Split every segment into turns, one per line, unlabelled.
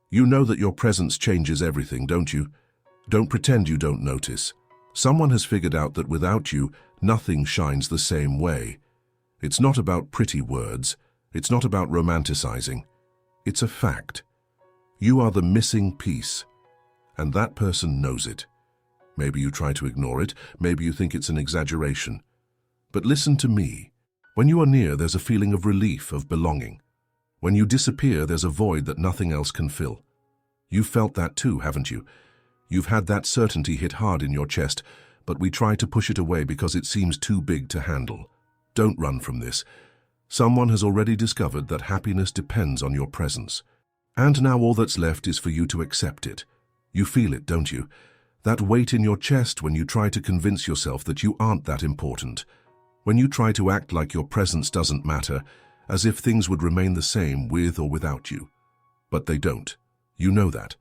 You know that your presence changes everything, don't you? Don't pretend you don't notice. Someone has figured out that without you, nothing shines the same way. It's not about pretty words. It's not about romanticizing. It's a fact. You are the missing piece, and that person knows it. Maybe you try to ignore it, maybe you think it's an exaggeration. But listen to me. When you are near, there's a feeling of relief, of belonging. When you disappear, there's a void that nothing else can fill. You've felt that too, haven't you? You've had that certainty hit hard in your chest, but we try to push it away because it seems too big to handle. Don't run from this. Someone has already discovered that happiness depends on your presence. And now all that's left is for you to accept it. You feel it, don't you? That weight in your chest when you try to convince yourself that you aren't that important. When you try to act like your presence doesn't matter, as if things would remain the same with or without you. But they don't. You know that.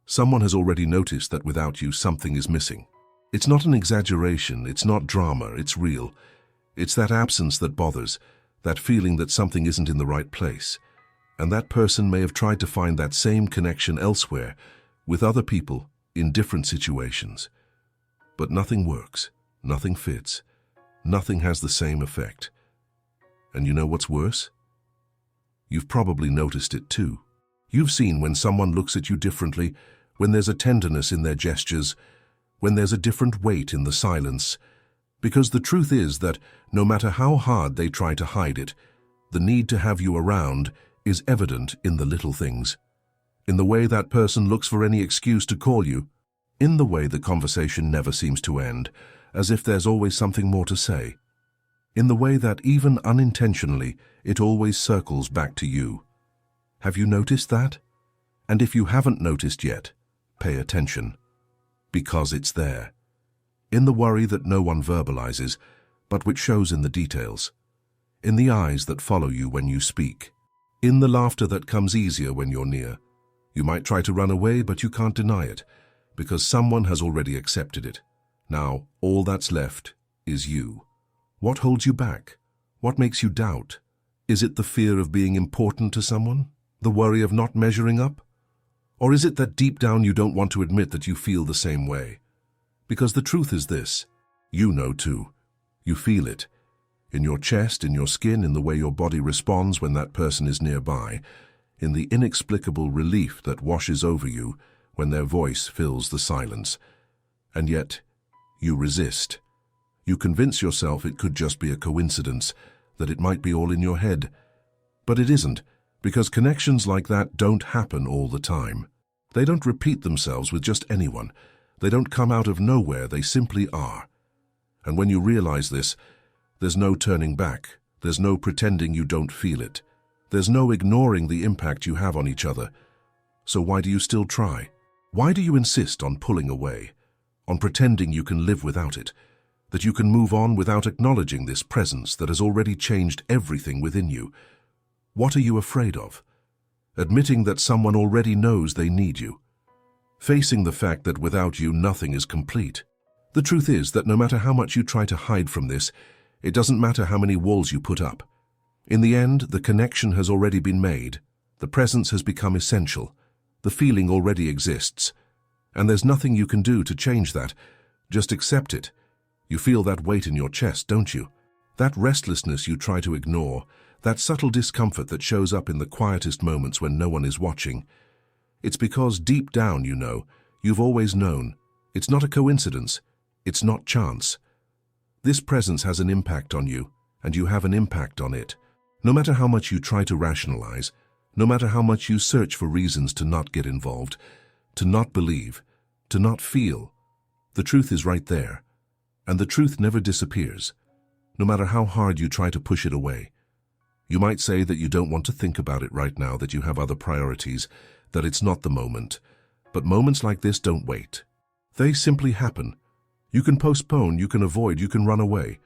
Someone has already noticed that without you, something is missing. It's not an exaggeration, it's not drama, it's real. It's that absence that bothers, that feeling that something isn't in the right place. And that person may have tried to find that same connection elsewhere, with other people, in different situations. But nothing works, nothing fits, nothing has the same effect. And you know what's worse? You've probably noticed it too. You've seen when someone looks at you differently, when there's a tenderness in their gestures, when there's a different weight in the silence. Because the truth is that no matter how hard they try to hide it, the need to have you around is evident in the little things. In the way that person looks for any excuse to call you, in the way the conversation never seems to end, as if there's always something more to say, in the way that even unintentionally it always circles back to you. Have you noticed that? And if you haven't noticed yet, pay attention, because it's there. In the worry that no one verbalizes, but which shows in the details. In the eyes that follow you when you speak. In the laughter that comes easier when you're near. You might try to run away, but you can't deny it, because someone has already accepted it. Now, all that's left is you. What holds you back? What makes you doubt? Is it the fear of being important to someone? The worry of not measuring up? Or is it that deep down you don't want to admit that you feel the same way? Because the truth is this, you know too. You feel it. In your chest, in your skin, in the way your body responds when that person is nearby, in the inexplicable relief that washes over you when their voice fills the silence. And yet, you resist. You convince yourself it could just be a coincidence, that it might be all in your head. But it isn't, because connections like that don't happen all the time. They don't repeat themselves with just anyone. They don't come out of nowhere, they simply are. And when you realize this, there's no turning back. There's no pretending you don't feel it. There's no ignoring the impact you have on each other. So why do you still try? Why do you insist on pulling away? On pretending you can live without it? That you can move on without acknowledging this presence that has already changed everything within you? What are you afraid of? Admitting that someone already knows they need you? Facing the fact that without you nothing is complete? The truth is that no matter how much you try to hide from this, it doesn't matter how many walls you put up. In the end, the connection has already been made. The presence has become essential. The feeling already exists. And there's nothing you can do to change that. Just accept it. You feel that weight in your chest, don't you? That restlessness you try to ignore, that subtle discomfort that shows up in the quietest moments when no one is watching. It's because deep down you know, you've always known. It's not a coincidence. It's not chance. This presence has an impact on you, and you have an impact on it. No matter how much you try to rationalize, no matter how much you search for reasons to not get involved, to not believe, to not feel, the truth is right there. And the truth never disappears, no matter how hard you try to push it away. You might say that you don't want to think about it right now, that you have other priorities, that it's not the moment. But moments like this don't wait. They simply happen. You can postpone, you can avoid, you can run away.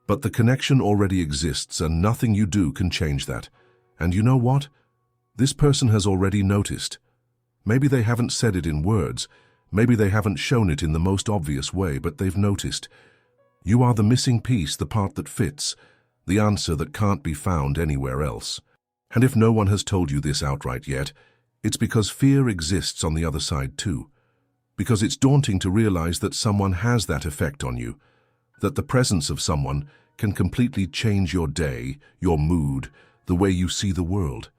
But the connection already exists and nothing you do can change that. And you know what? This person has already noticed. Maybe they haven't said it in words, maybe they haven't shown it in the most obvious way, but they've noticed. You are the missing piece, the part that fits, the answer that can't be found anywhere else. And if no one has told you this outright yet, It's because fear exists on the other side too. Because it's daunting to realize that someone has that effect on you, that the presence of someone can completely change your day, your mood, the way you see the world.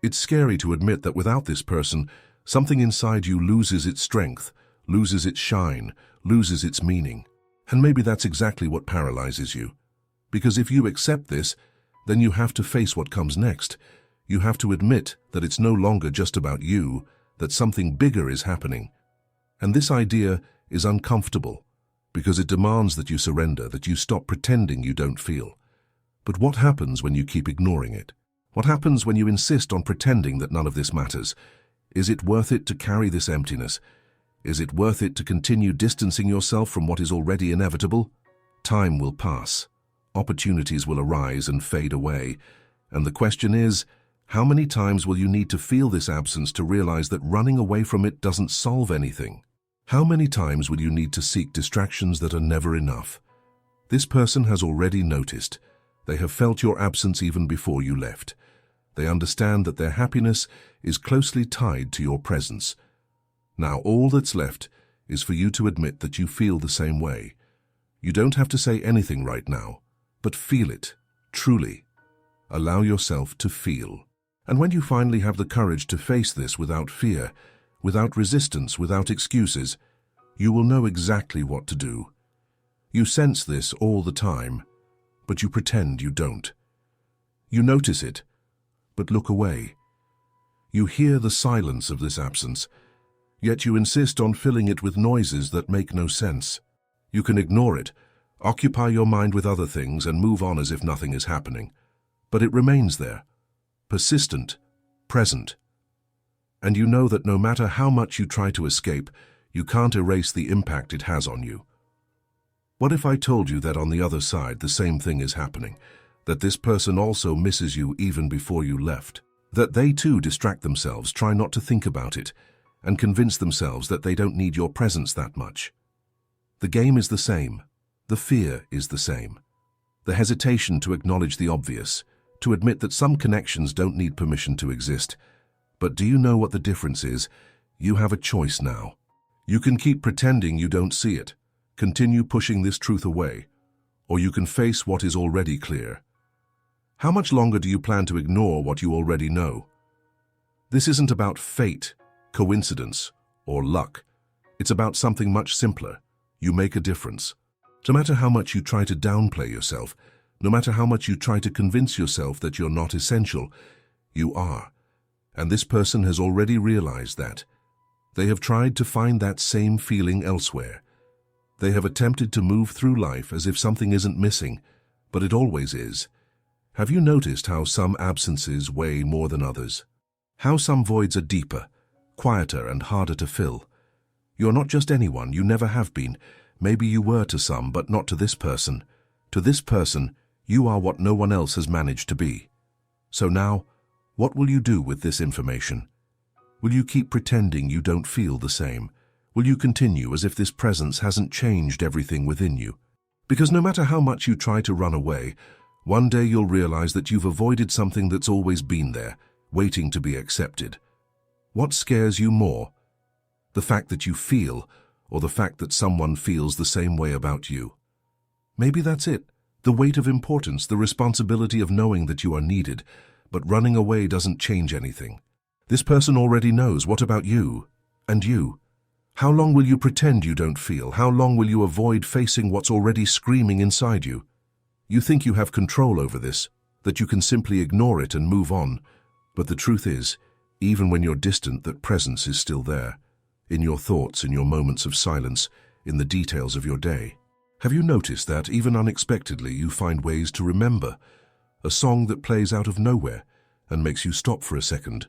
It's scary to admit that without this person, something inside you loses its strength, loses its shine, loses its meaning. And maybe that's exactly what paralyzes you. Because if you accept this, then you have to face what comes next. You have to admit that it's no longer just about you, that something bigger is happening. And this idea is uncomfortable, because it demands that you surrender, that you stop pretending you don't feel. But what happens when you keep ignoring it? What happens when you insist on pretending that none of this matters? Is it worth it to carry this emptiness? Is it worth it to continue distancing yourself from what is already inevitable? Time will pass. Opportunities will arise and fade away. And the question is, how many times will you need to feel this absence to realize that running away from it doesn't solve anything? How many times will you need to seek distractions that are never enough? This person has already noticed. They have felt your absence even before you left. They understand that their happiness is closely tied to your presence. Now all that's left is for you to admit that you feel the same way. You don't have to say anything right now, but feel it, truly. Allow yourself to feel. And when you finally have the courage to face this without fear, without resistance, without excuses, you will know exactly what to do. You sense this all the time, but you pretend you don't. You notice it, but look away. You hear the silence of this absence, yet you insist on filling it with noises that make no sense. You can ignore it, occupy your mind with other things, and move on as if nothing is happening. But it remains there, persistent, present. And you know that no matter how much you try to escape, you can't erase the impact it has on you. What if I told you that on the other side the same thing is happening, that this person also misses you even before you left, that they too distract themselves, try not to think about it, and convince themselves that they don't need your presence that much? The game is the same. The fear is the same. The hesitation to acknowledge the obvious, to admit that some connections don't need permission to exist. But do you know what the difference is? You have a choice now. You can keep pretending you don't see it, continue pushing this truth away, or you can face what is already clear. How much longer do you plan to ignore what you already know? This isn't about fate, coincidence, or luck. It's about something much simpler. You make a difference. No matter how much you try to downplay yourself, no matter how much you try to convince yourself that you're not essential, you are. And this person has already realized that. They have tried to find that same feeling elsewhere. They have attempted to move through life as if something isn't missing, but it always is. Have you noticed how some absences weigh more than others? How some voids are deeper, quieter, and harder to fill? You're not just anyone, you never have been. Maybe you were to some, but not to this person. To this person, you are what no one else has managed to be. So now, what will you do with this information? Will you keep pretending you don't feel the same? Will you continue as if this presence hasn't changed everything within you? Because no matter how much you try to run away, one day you'll realize that you've avoided something that's always been there, waiting to be accepted. What scares you more? The fact that you feel, or the fact that someone feels the same way about you? Maybe that's it. The weight of importance, the responsibility of knowing that you are needed, but running away doesn't change anything. This person already knows. What about you? And you? How long will you pretend you don't feel? How long will you avoid facing what's already screaming inside you? You think you have control over this, that you can simply ignore it and move on. But the truth is, even when you're distant, that presence is still there. In your thoughts, in your moments of silence, in the details of your day. Have you noticed that, even unexpectedly, you find ways to remember? A song that plays out of nowhere and makes you stop for a second.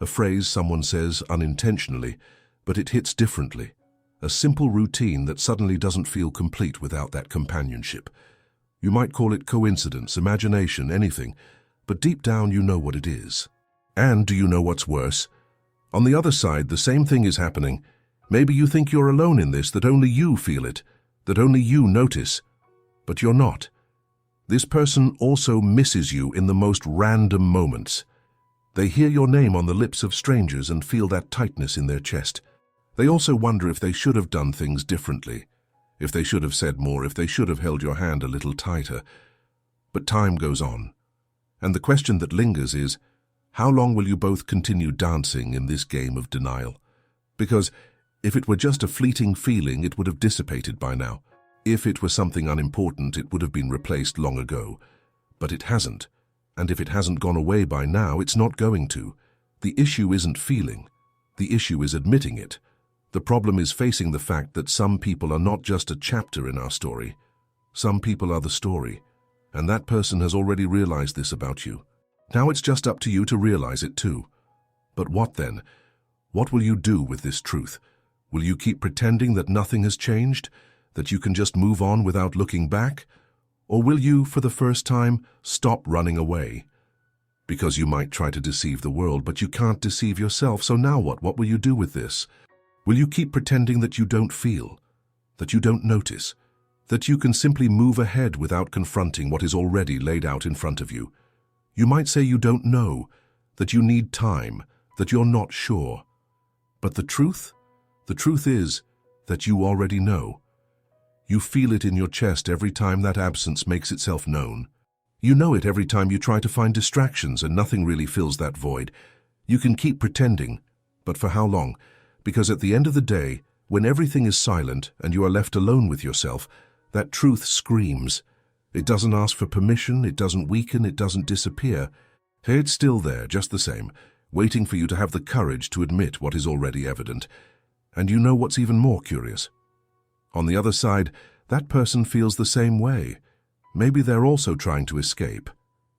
A phrase someone says unintentionally, but it hits differently. A simple routine that suddenly doesn't feel complete without that companionship. You might call it coincidence, imagination, anything, but deep down you know what it is. And do you know what's worse? On the other side, the same thing is happening. Maybe you think you're alone in this, that only you feel it, that only you notice. But you're not. This person also misses you in the most random moments. They hear your name on the lips of strangers and feel that tightness in their chest. They also wonder if they should have done things differently, if they should have said more, if they should have held your hand a little tighter. But time goes on, and the question that lingers is, how long will you both continue dancing in this game of denial? Because if it were just a fleeting feeling, it would have dissipated by now. If it were something unimportant, it would have been replaced long ago. But it hasn't. And if it hasn't gone away by now, it's not going to. The issue isn't feeling. The issue is admitting it. The problem is facing the fact that some people are not just a chapter in our story. Some people are the story. And that person has already realized this about you. Now it's just up to you to realize it too. But what then? What will you do with this truth? Will you keep pretending that nothing has changed? That you can just move on without looking back? Or will you, for the first time, stop running away? Because you might try to deceive the world, but you can't deceive yourself, so now what? What will you do with this? Will you keep pretending that you don't feel, that you don't notice, that you can simply move ahead without confronting what is already laid out in front of you? You might say you don't know, that you need time, that you're not sure. But the truth is that you already know. You feel it in your chest every time that absence makes itself known. You know it every time you try to find distractions and nothing really fills that void. You can keep pretending, but for how long? Because at the end of the day, when everything is silent and you are left alone with yourself, that truth screams. It doesn't ask for permission, it doesn't weaken, it doesn't disappear. It's still there, just the same, waiting for you to have the courage to admit what is already evident. And you know what's even more curious? On the other side, that person feels the same way. Maybe they're also trying to escape.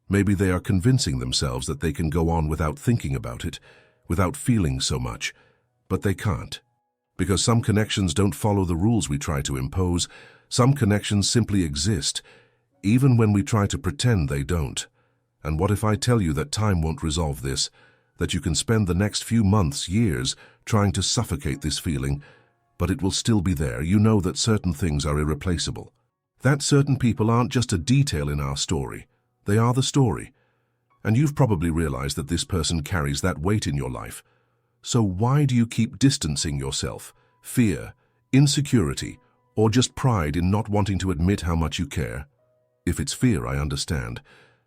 Maybe they are convincing themselves that they can go on without thinking about it, without feeling so much. But they can't. Because some connections don't follow the rules we try to impose. Some connections simply exist, even when we try to pretend they don't. And what if I tell you that time won't resolve this, that you can spend the next few months, years, trying to suffocate this feeling, but it will still be there. You know that certain things are irreplaceable. That certain people aren't just a detail in our story. They are the story. And you've probably realized that this person carries that weight in your life. So why do you keep distancing yourself? Fear, insecurity, or just pride in not wanting to admit how much you care? If it's fear, I understand.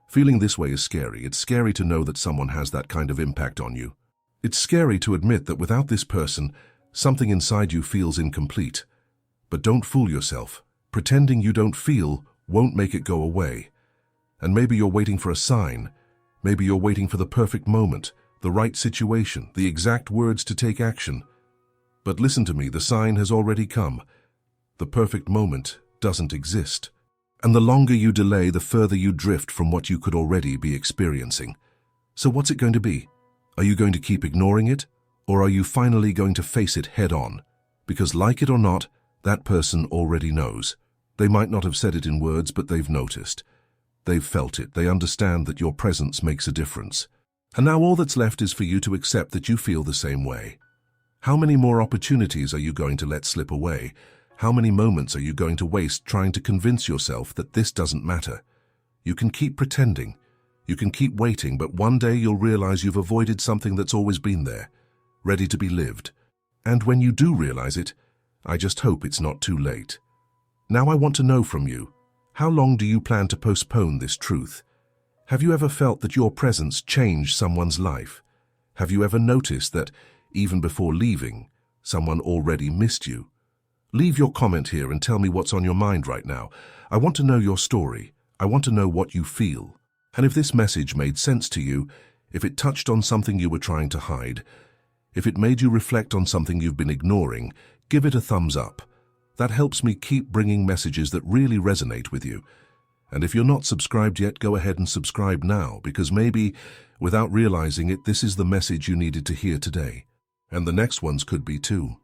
Feeling this way is scary. It's scary to know that someone has that kind of impact on you. It's scary to admit that without this person, something inside you feels incomplete. But don't fool yourself. Pretending you don't feel won't make it go away. And maybe you're waiting for a sign. Maybe you're waiting for the perfect moment, the right situation, the exact words to take action. But listen to me, the sign has already come. The perfect moment doesn't exist. And the longer you delay, the further you drift from what you could already be experiencing. So what's it going to be? Are you going to keep ignoring it? Or are you finally going to face it head on? Because like it or not, that person already knows. They might not have said it in words, but they've noticed. They've felt it. They understand that your presence makes a difference. And now all that's left is for you to accept that you feel the same way. How many more opportunities are you going to let slip away? How many moments are you going to waste trying to convince yourself that this doesn't matter? You can keep pretending. You can keep waiting, but one day you'll realize you've avoided something that's always been there, ready to be lived. And when you do realize it, I just hope it's not too late. Now I want to know from you, how long do you plan to postpone this truth? Have you ever felt that your presence changed someone's life? Have you ever noticed that, even before leaving, someone already missed you? Leave your comment here and tell me what's on your mind right now. I want to know your story. I want to know what you feel. And if this message made sense to you, if it touched on something you were trying to hide, if it made you reflect on something you've been ignoring, give it a thumbs up. That helps me keep bringing messages that really resonate with you. And if you're not subscribed yet, go ahead and subscribe now, because maybe, without realizing it, this is the message you needed to hear today. And the next ones could be too.